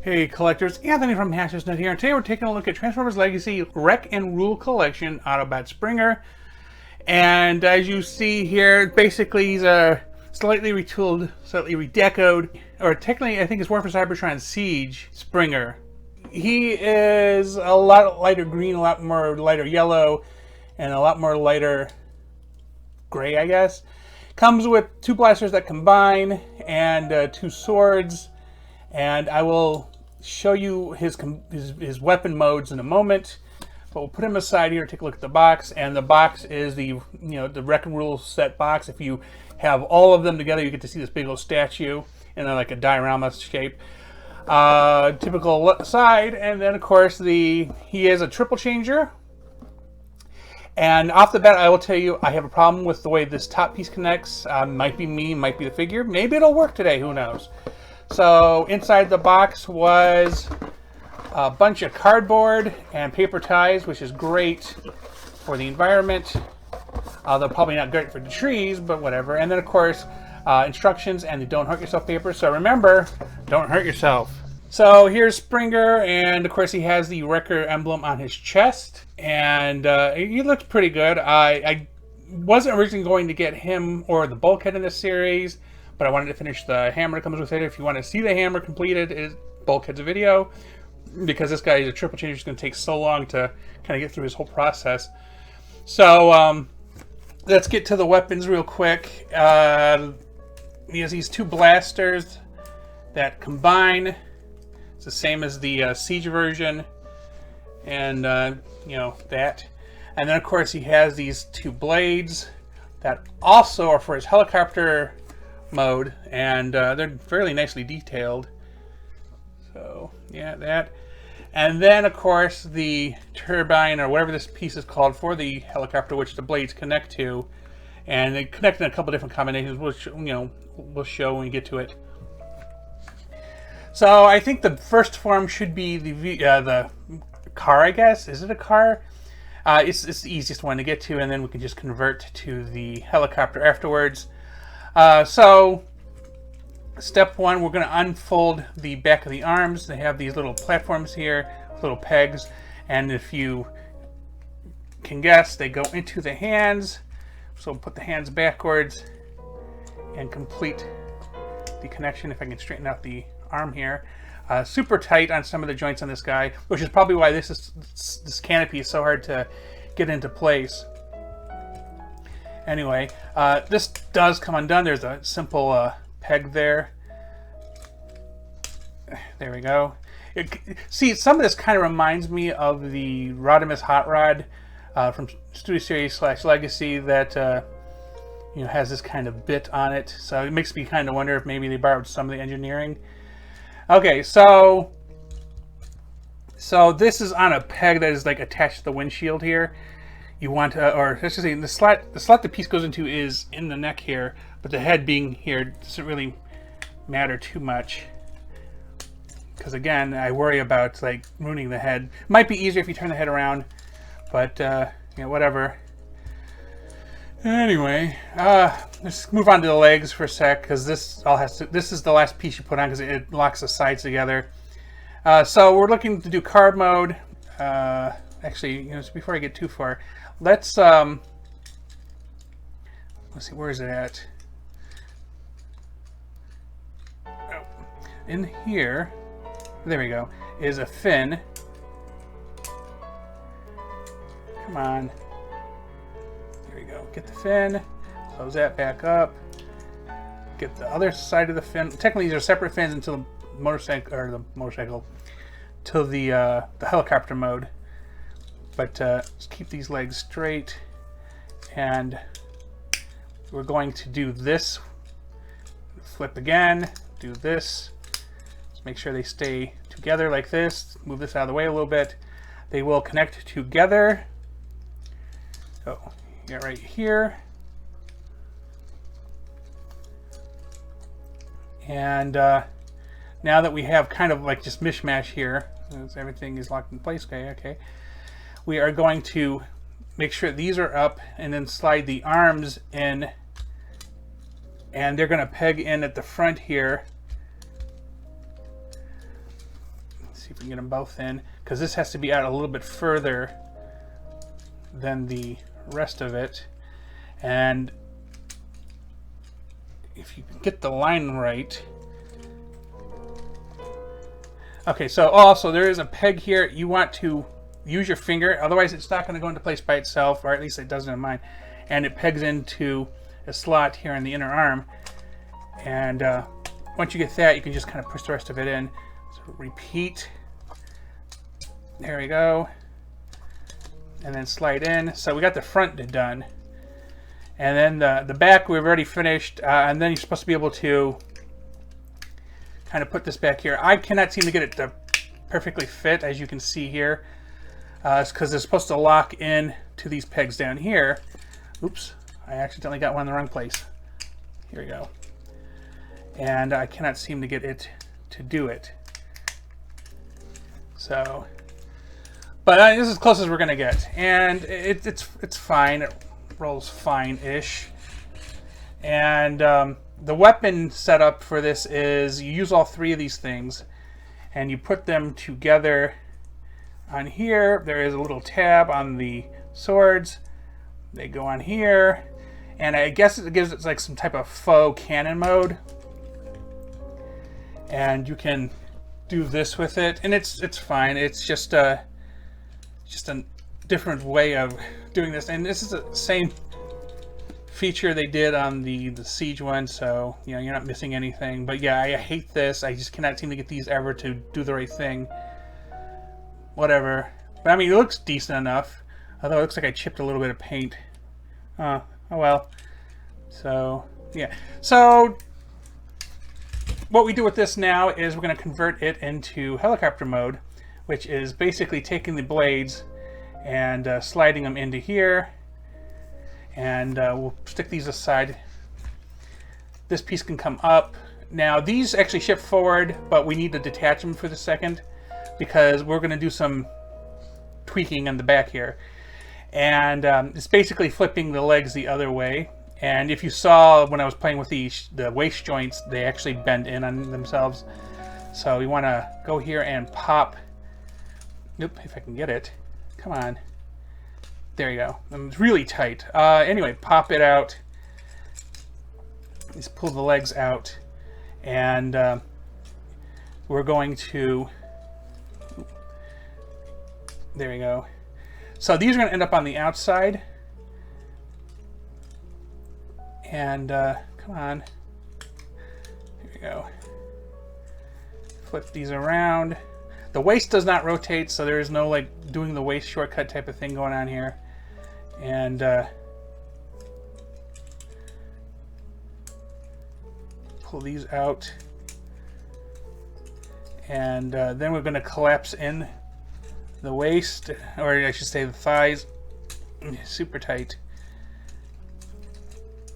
Hey collectors, Anthony from HNE here, and today we're taking a look at Transformers Legacy Wreck and Rule Collection Autobot Springer. And as you see here, basically he's a slightly retooled, slightly redecoed, or technically I think it's War for Cybertron Siege Springer. He is a lot lighter green, a lot more lighter yellow, and a lot more lighter gray, I guess. Comes with two blasters that combine, and two swords. And I will show you his weapon modes in a moment, but we'll put him aside here. Take a look at the box, and the box is the the Wreck and Rule set box. If you have all of them together, you get to see this big old statue in like a diorama shape. Typical side, and then of course he is a triple changer. And off the bat, I will tell you, I have a problem with the way this top piece connects. Might be me, might be the figure. Maybe it'll work today. Who knows? So inside the box was a bunch of cardboard and paper ties, which is great for the environment. They're probably not great for the trees, but whatever. And then of course, instructions and the don't hurt yourself paper. So remember, don't hurt yourself. So here's Springer, and of course he has the Wrecker emblem on his chest, and he looks pretty good. I wasn't originally going to get him or the Bulkhead in this series, but I wanted to finish the hammer that comes with it. If you want to see the hammer completed, Bulkhead's a video, because this guy is a triple changer. It's going to take so long to kind of get through his whole process. So let's get to the weapons real quick. He has these two blasters that combine. It's the same as the Siege version, and that. And then of course he has these two blades that also are for his helicopter mode, and they're fairly nicely detailed. So yeah, that. And then of course the turbine, or whatever this piece is called, for the helicopter, which the blades connect to, and they connect in a couple different combinations, which we'll show when we get to it. So I think the first form should be the car, I guess. Is it a car? It's the easiest one to get to, and then we can just convert to the helicopter afterwards. So step one, we're going to unfold the back of the arms. They have these little platforms here, little pegs, and if you can guess, they go into the hands. So we'll put the hands backwards and complete the connection. If I can straighten out the arm here. Super tight on some of the joints on this guy, which is probably why this canopy is so hard to get into place. Anyway, this does come undone. There's a simple peg there. There we go. See, some of this kind of reminds me of the Rodimus Hot Rod from Studio Series / Legacy that has this kind of bit on it. So it makes me kind of wonder if maybe they borrowed some of the engineering. Okay, so this is on a peg that is like attached to the windshield here. You want to, or let's just say the slot the piece goes into is in the neck here, but the head being here doesn't really matter too much, because again, I worry about like ruining the head. Might be easier if you turn the head around, but whatever. Anyway, let's move on to the legs for a sec, because this is the last piece you put on, because it locks the sides together. So we're looking to do card mode. Actually, before I get too far, let's see, where is it at? Oh, in here, there we go, is a fin. Come on. There we go. Get the fin, close that back up, get the other side of the fin. Technically these are separate fins until the motorcycle, till the helicopter mode. But let's keep these legs straight, and we're going to do this. Flip again, do this. Let's make sure they stay together like this. Move this out of the way a little bit. They will connect together. So get right here, and now that we have kind of like just mishmash here, as everything is locked in place, okay, we are going to make sure these are up, and then slide the arms in, and they're going to peg in at the front here. see if we can get them both in, because this has to be out a little bit further than the rest of it. And if you can get the line right. Okay, so also there is a peg here. You want to use your finger, otherwise it's not going to go into place by itself, or at least it doesn't in mine. And it pegs into a slot here in the inner arm. And once you get that, you can just kind of push the rest of it in. So repeat. There we go. And then slide in. So we got the front done. And then the back we've already finished. And then you're supposed to be able to kind of put this back here. I cannot seem to get it to perfectly fit, as you can see here. It's because it's supposed to lock in to these pegs down here. Oops, I accidentally got one in the wrong place. Here we go. And I cannot seem to get it to do it. So, but this is as close as we're gonna get, and it's fine. It rolls fine-ish. And the weapon setup for this is you use all three of these things, and you put them together. On here, there is a little tab on the swords. They go on here, and I guess it gives it like some type of faux cannon mode. And you can do this with it, and it's fine. It's just a different way of doing this, and this is the same feature they did on the Siege one, so you know you're not missing anything. But yeah, I hate this. I just cannot seem to get these ever to do the right thing. Whatever. But I mean, it looks decent enough. Although it looks like I chipped a little bit of paint. Oh well. So yeah. So what we do with this now is we're going to convert it into helicopter mode, which is basically taking the blades and sliding them into here. And we'll stick these aside. This piece can come up. Now these actually ship forward, but we need to detach them for the second, because we're going to do some tweaking on the back here. And it's basically flipping the legs the other way. And if you saw when I was playing with the waist joints, they actually bend in on themselves. So we want to go here and pop. Nope, if I can get it. Come on. There you go. It's really tight. Anyway, pop it out. Just pull the legs out. And we're going to... There we go. So these are going to end up on the outside. And come on. There we go. Flip these around. The waist does not rotate, so there is no like doing the waist shortcut type of thing going on here. And pull these out. And then we're going to collapse in the waist, or I should say the thighs. Super tight.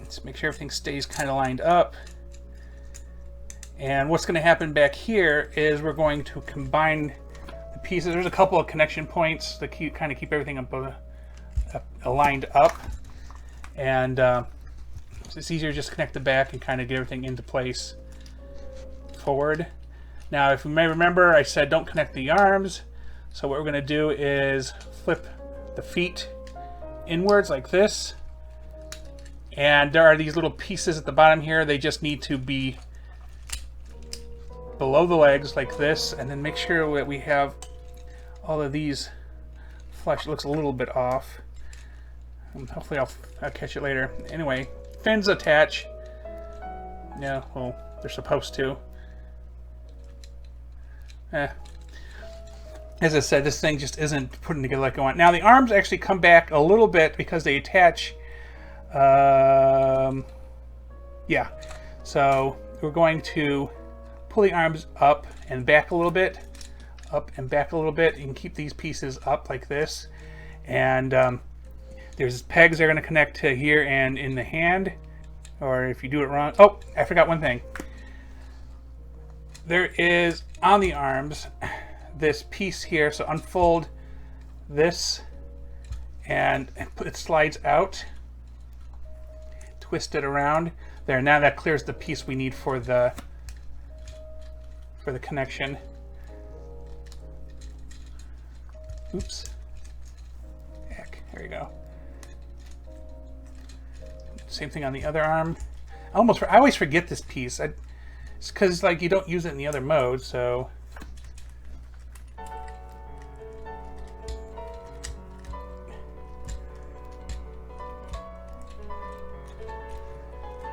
Let's make sure everything stays kind of lined up. And what's going to happen back here is we're going to combine the pieces. There's a couple of connection points to kind of keep everything aligned up. And it's easier to just connect the back and kind of get everything into place forward. Now, if you may remember, I said don't connect the arms. So what we're going to do is flip the feet inwards like this. And there are these little pieces at the bottom here. They just need to be below the legs like this. And then make sure that we have all of these flush. It looks a little bit off. Hopefully I'll catch it later. Anyway, fins attach. Yeah, well, they're supposed to. As I said, this thing just isn't putting together like I want. Now the arms actually come back a little bit because they attach. Yeah. So we're going to pull the arms up and back a little bit. Up and back a little bit. You can keep these pieces up like this. And there's pegs that are going to connect to here and in the hand. Or if you do it wrong. Oh, I forgot one thing. There is on the arms this piece here, so unfold this and it slides out, twist it around there. Now that clears the piece we need for the connection. Oops. Heck, there we go. Same thing on the other arm. I always forget this piece. It's because like you don't use it in the other mode, so.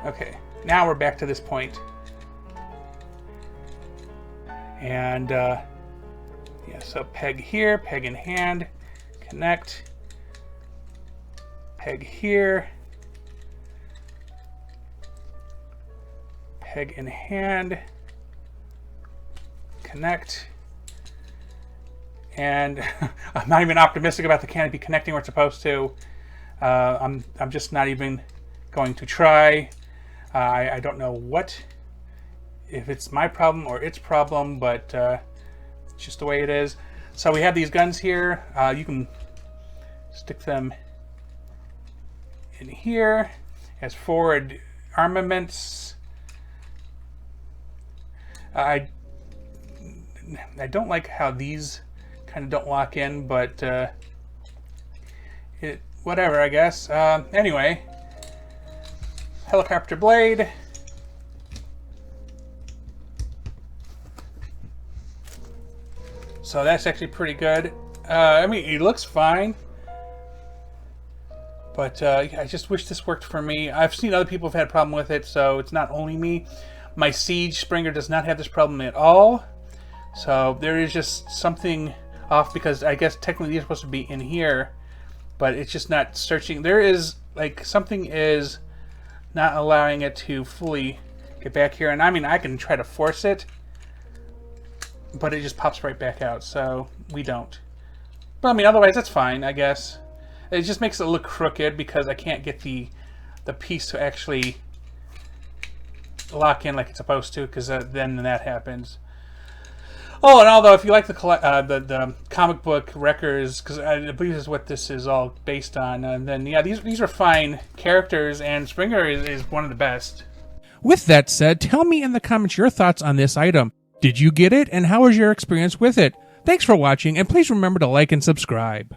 Okay, now we're back to this point. And yeah, so peg here, peg in hand, connect, peg here, peg in hand, connect, and I'm not even optimistic about the canopy connecting where it's supposed to. I'm just not even going to try. I don't know if it's my problem or its problem, but it's just the way it is. So we have these guns here. You can stick them in here as forward armaments. I don't like how these kind of don't lock in, but whatever, I guess. Anyway, helicopter blade. So that's actually pretty good. I mean, it looks fine, but I just wish this worked for me. I've seen other people have had a problem with it, so it's not only me. My Siege Springer does not have this problem at all. So there is just something off, because I guess technically these are supposed to be in here, but it's just not searching. There is, like, something is not allowing it to fully get back here. And I mean, I can try to force it, but it just pops right back out, so we don't. But I mean, otherwise that's fine, I guess. It just makes it look crooked because I can't get the piece to actually lock in like it's supposed to, because then that happens. Oh, and although if you like the comic book Wreckers, because I believe this is what this is all based on, then yeah, these are fine characters, and Springer is one of the best. With that said, tell me in the comments your thoughts on this item. Did you get it, and how was your experience with it? Thanks for watching, and please remember to like and subscribe.